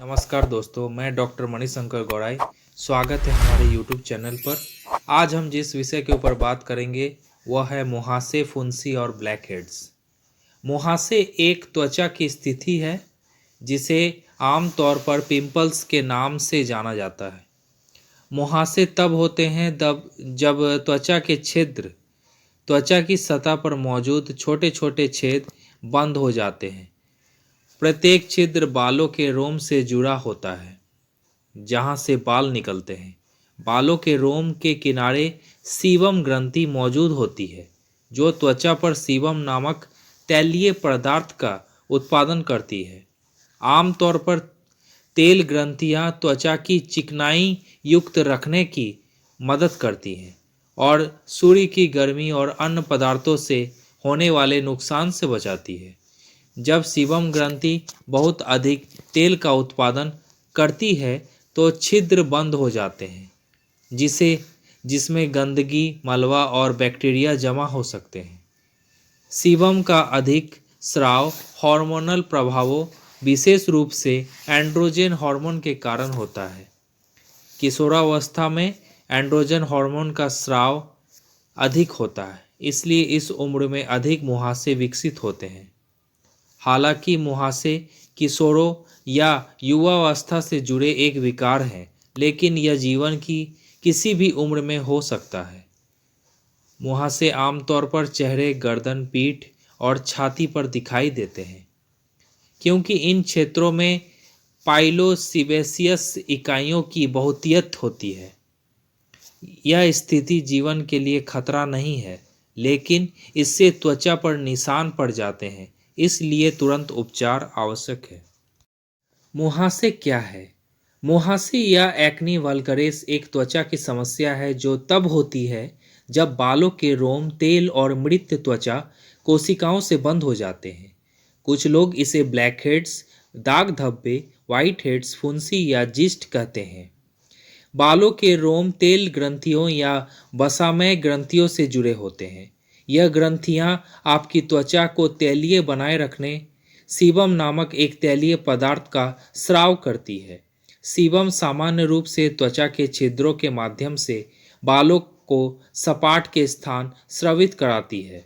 नमस्कार दोस्तों, मैं डॉक्टर मणिशंकर गौड़ाई। स्वागत है हमारे यूट्यूब चैनल पर। आज हम जिस विषय के ऊपर बात करेंगे वह है मुहासे, फुंसी और ब्लैक हेड्स। मुहासे एक त्वचा की स्थिति है जिसे आमतौर पर पिंपल्स के नाम से जाना जाता है। मुहासे तब होते हैं जब त्वचा के छिद्र, त्वचा की सतह पर मौजूद छोटे छोटे छेद बंद हो जाते हैं। प्रत्येक छिद्र बालों के रोम से जुड़ा होता है जहां से बाल निकलते हैं। बालों के रोम के किनारे सीबम ग्रंथि मौजूद होती है जो त्वचा पर सीबम नामक तैलीय पदार्थ का उत्पादन करती है। आमतौर पर तेल ग्रंथियां त्वचा की चिकनाई युक्त रखने की मदद करती हैं और सूर्य की गर्मी और अन्य पदार्थों से होने वाले नुकसान से बचाती है। जब सीबम ग्रंथि बहुत अधिक तेल का उत्पादन करती है तो छिद्र बंद हो जाते हैं जिसमें गंदगी, मलबा और बैक्टीरिया जमा हो सकते हैं। सीबम का अधिक स्राव हार्मोनल प्रभावों, विशेष रूप से एंड्रोजन हार्मोन के कारण होता है। किशोरावस्था में एंड्रोजन हार्मोन का स्राव अधिक होता है, इसलिए इस उम्र में अधिक मुहासे विकसित होते हैं। हालांकि मुहासे किशोरों या युवावस्था से जुड़े एक विकार है, लेकिन यह जीवन की किसी भी उम्र में हो सकता है। मुहासे आमतौर पर चेहरे, गर्दन, पीठ और छाती पर दिखाई देते हैं क्योंकि इन क्षेत्रों में पाइलोसीबेसियस इकाइयों की बहुतियत होती है। यह स्थिति जीवन के लिए खतरा नहीं है, लेकिन इससे त्वचा पर निशान पड़ जाते हैं, इसलिए तुरंत उपचार आवश्यक है। मुहासे क्या है? मुहासे या एक्ने वल्गरेस एक त्वचा की समस्या है जो तब होती है जब बालों के रोम, तेल और मृत त्वचा कोशिकाओं से बंद हो जाते हैं। कुछ लोग इसे ब्लैक हेड्स, दाग धब्बे, व्हाइट हेड्स, फुंसी या जिस्ट कहते हैं। बालों के रोम तेल ग्रंथियों या वसामय ग्रंथियों से जुड़े होते हैं। यह ग्रंथियां आपकी त्वचा को तैलीय बनाए रखने सीबम नामक एक तैलीय पदार्थ का स्राव करती है। सीबम सामान्य रूप से त्वचा के छिद्रों के माध्यम से बालों को सपाट के स्थान स्रावित कराती है।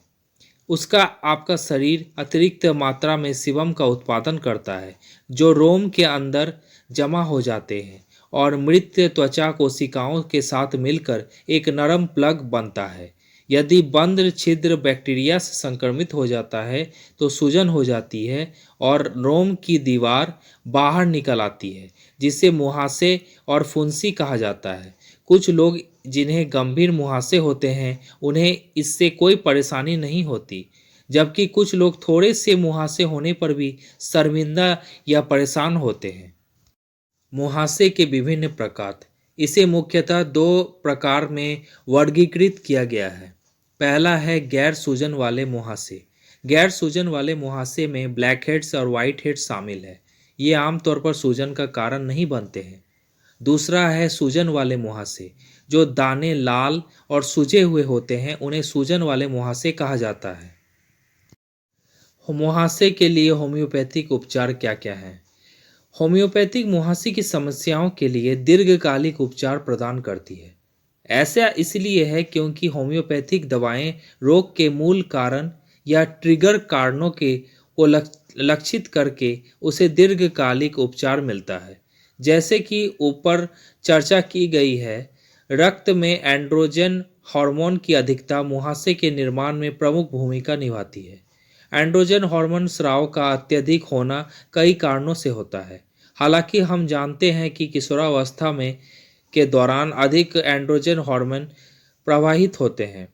उसका आपका शरीर अतिरिक्त मात्रा में सीबम का उत्पादन करता है जो रोम के अंदर जमा हो जाते हैं और मृत त्वचा कोशिकाओं के साथ मिलकर एक नरम प्लग बनता है। यदि बंद छिद्र बैक्टीरिया से संक्रमित हो जाता है तो सूजन हो जाती है और रोम की दीवार बाहर निकल आती है, जिसे मुहासे और फुंसी कहा जाता है। कुछ लोग जिन्हें गंभीर मुहासे होते हैं उन्हें इससे कोई परेशानी नहीं होती, जबकि कुछ लोग थोड़े से मुहासे होने पर भी शर्मिंदा या परेशान होते हैं। मुहासे के विभिन्न प्रकार। इसे मुख्यतः दो प्रकार में वर्गीकृत किया गया है। पहला है गैर सूजन वाले मुहासे। गैर सूजन वाले मुहासे में ब्लैक हेड्स और वाइट हेड्स शामिल है। ये आमतौर पर सूजन का कारण नहीं बनते हैं। दूसरा है सूजन वाले मुहासे। जो दाने लाल और सूजे हुए होते हैं उन्हें सूजन वाले मुहासे कहा जाता है। मुहासे के लिए होम्योपैथिक उपचार क्या क्या हैं? होम्योपैथिक मुहासे की समस्याओं के लिए दीर्घकालिक उपचार प्रदान करती है। ऐसा इसलिए है क्योंकि होम्योपैथिक दवाएं रोग के मूल कारण या ट्रिगर कारणों को लक्षित करके उसे दीर्घकालिक उपचार मिलता है। जैसे कि ऊपर चर्चा की गई है, रक्त में एंड्रोजन हार्मोन की अधिकता मुहासे के निर्माण में प्रमुख भूमिका निभाती है। एंड्रोजन हार्मोन स्राव का अत्यधिक होना कई कारणों से होता है। हालांकि हम जानते हैं कि किशोरावस्था में के दौरान अधिक एंड्रोजन हार्मोन प्रवाहित होते हैं,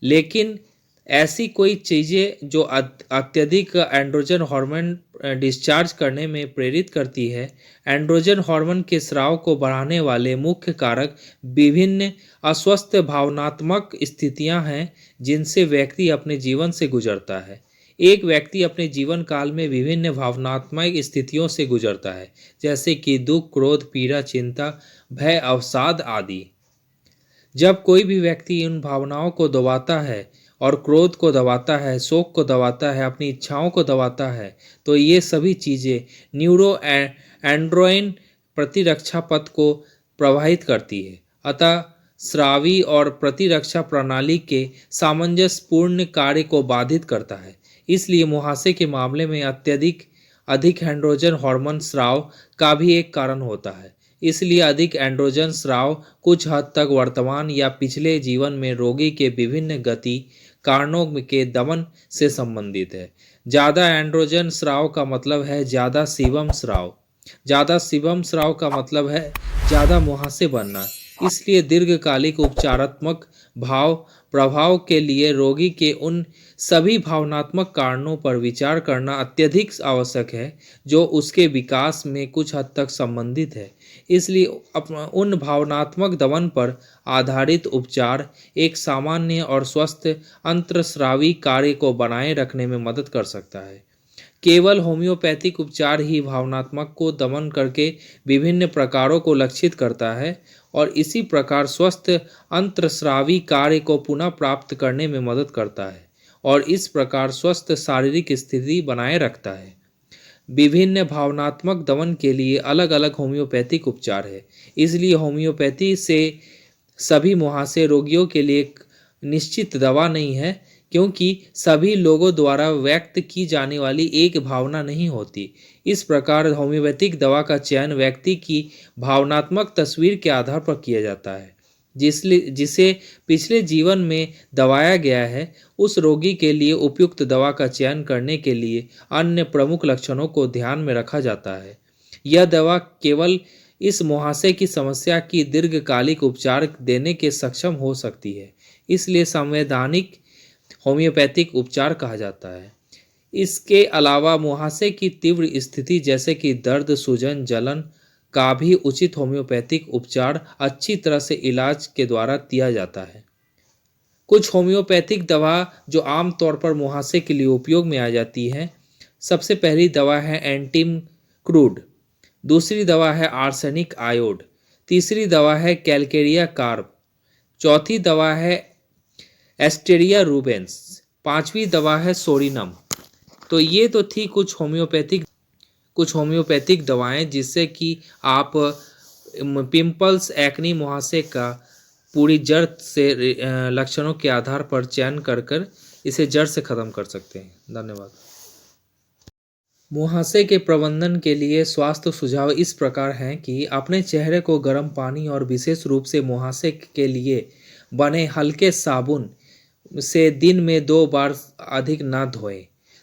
लेकिन ऐसी कोई चीज़ें जो अत्यधिक एंड्रोजन हार्मोन डिस्चार्ज करने में प्रेरित करती है। एंड्रोजन हार्मोन के स्राव को बढ़ाने वाले मुख्य कारक विभिन्न अस्वस्थ भावनात्मक स्थितियां हैं जिनसे व्यक्ति अपने जीवन से गुजरता है। एक व्यक्ति अपने जीवन काल में विभिन्न भावनात्मक स्थितियों से गुजरता है, जैसे कि दुख, क्रोध, पीड़ा, चिंता, भय, अवसाद आदि। जब कोई भी व्यक्ति उन भावनाओं को दबाता है और क्रोध को दबाता है, शोक को दबाता है, अपनी इच्छाओं को दबाता है, तो ये सभी चीज़ें न्यूरो एंड्रोइन प्रतिरक्षा पथ को प्रभावित करती है। अतः स्रावी और प्रतिरक्षा प्रणाली के सामंजस्यपूर्ण कार्य को बाधित करता है। इसलिए मुहासे के मामले में अधिक एंड्रोजन हार्मोन स्राव का भी एक कारण होता है। इसलिए अधिक एंड्रोजन स्राव कुछ हद तक वर्तमान या पिछले जीवन में रोगी के विभिन्न गति कारणों के दमन से संबंधित है। ज़्यादा एंड्रोजन स्राव का मतलब है ज़्यादा सीबम स्राव। ज़्यादा सीबम स्राव का मतलब है ज़्यादा मुहासे बनना। इसलिए दीर्घकालिक उपचारात्मक प्रभाव के लिए रोगी के उन सभी भावनात्मक कारणों पर विचार करना अत्यधिक आवश्यक है जो उसके विकास में कुछ हद तक संबंधित है। इसलिए उन भावनात्मक दमन पर आधारित उपचार एक सामान्य और स्वस्थ अंतर्स्रावी कार्य को बनाए रखने में मदद कर सकता है। केवल होम्योपैथिक उपचार ही भावनात्मक को दमन करके विभिन्न प्रकारों को लक्षित करता है और इसी प्रकार स्वस्थ अंतर्स्रावी कार्य को पुनः प्राप्त करने में मदद करता है और इस प्रकार स्वस्थ शारीरिक स्थिति बनाए रखता है। विभिन्न भावनात्मक दमन के लिए अलग अलग होम्योपैथिक उपचार है। इसलिए होम्योपैथी से सभी मुहासे रोगियों के लिए एक निश्चित दवा नहीं है, क्योंकि सभी लोगों द्वारा व्यक्त की जाने वाली एक भावना नहीं होती। इस प्रकार होम्योपैथिक दवा का चयन व्यक्ति की भावनात्मक तस्वीर के आधार पर किया जाता है। जिसे पिछले जीवन में दबाया गया है, उस रोगी के लिए उपयुक्त दवा का चयन करने के लिए अन्य प्रमुख लक्षणों को ध्यान में रखा जाता है। यह दवा केवल इस मुहासे की समस्या की दीर्घकालिक उपचार देने के सक्षम हो सकती है। इसलिए संवैधानिक होम्योपैथिक उपचार कहा जाता है। इसके अलावा मुहासे की तीव्र स्थिति जैसे कि दर्द, सूजन, जलन का भी उचित होम्योपैथिक उपचार अच्छी तरह से इलाज के द्वारा दिया जाता है। कुछ होम्योपैथिक दवा जो आमतौर पर मुहासे के लिए उपयोग में आ जाती है, सबसे पहली दवा है एंटीम क्रूड, दूसरी दवा है आर्सेनिक आयोड, तीसरी दवा है कैलकेरिया कार्ब, चौथी दवा है एस्टेरिया रूबेंस, पांचवी दवा है सोरिनम। तो ये तो थी कुछ होम्योपैथिक दवाएं जिससे कि आप पिंपल्स, एक्नी, मुहासे का पूरी जड़ से लक्षणों के आधार पर चयन कर इसे जड़ से ख़त्म कर सकते हैं। धन्यवाद। मुहासे के प्रबंधन के लिए स्वास्थ्य सुझाव इस प्रकार हैं कि अपने चेहरे को गर्म पानी और विशेष रूप से मुहासे के लिए बने हल्के साबुन से दिन में 2 बार अधिक न धोएं।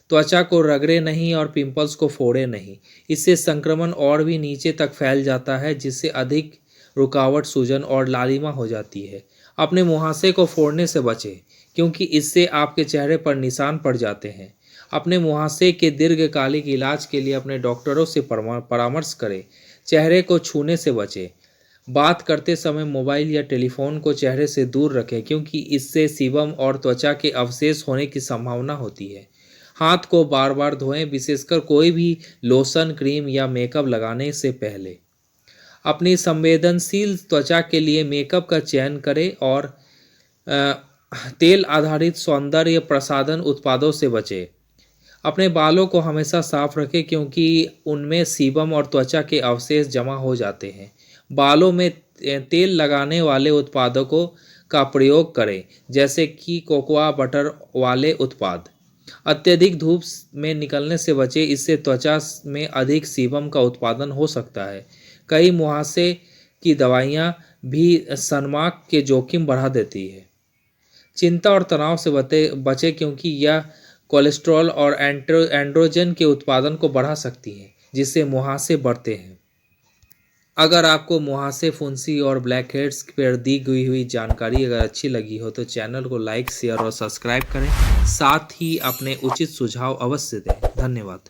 त्वचा को रगड़े नहीं और पिंपल्स को फोड़े नहीं, इससे संक्रमण और भी नीचे तक फैल जाता है, जिससे अधिक रुकावट, सूजन और लालिमा हो जाती है। अपने मुहासे को फोड़ने से बचें, क्योंकि इससे आपके चेहरे पर निशान पड़ जाते हैं। अपने मुहासे के दीर्घकालिक इलाज के लिए अपने डॉक्टरों से परामर्श करें। चेहरे को छूने से बचें। बात करते समय मोबाइल या टेलीफोन को चेहरे से दूर रखें, क्योंकि इससे सीबम और त्वचा के अवशेष होने की संभावना होती है। हाथ को बार बार धोएं, विशेषकर कोई भी लोशन, क्रीम या मेकअप लगाने से पहले। अपनी संवेदनशील त्वचा के लिए मेकअप का चयन करें और तेल आधारित सौंदर्य प्रसाधन उत्पादों से बचें। अपने बालों को हमेशा साफ रखें, क्योंकि उनमें सीबम और त्वचा के अवशेष जमा हो जाते हैं। बालों में तेल लगाने वाले उत्पादों का प्रयोग करें, जैसे कि कोकोआ बटर वाले उत्पाद। अत्यधिक धूप में निकलने से बचें, इससे त्वचा में अधिक सीबम का उत्पादन हो सकता है। कई मुहासे की दवाइयाँ भी सनमार्क के जोखिम बढ़ा देती है। चिंता और तनाव से बचें, क्योंकि यह कोलेस्ट्रॉल और एंड्रोजन के उत्पादन को बढ़ा सकती है, जिससे मुहासे बढ़ते हैं। अगर आपको मुहासे, फुंसी और ब्लैक हेड्स पर दी गई हुई जानकारी अगर अच्छी लगी हो तो चैनल को लाइक, शेयर और सब्सक्राइब करें। साथ ही अपने उचित सुझाव अवश्य दें। धन्यवाद।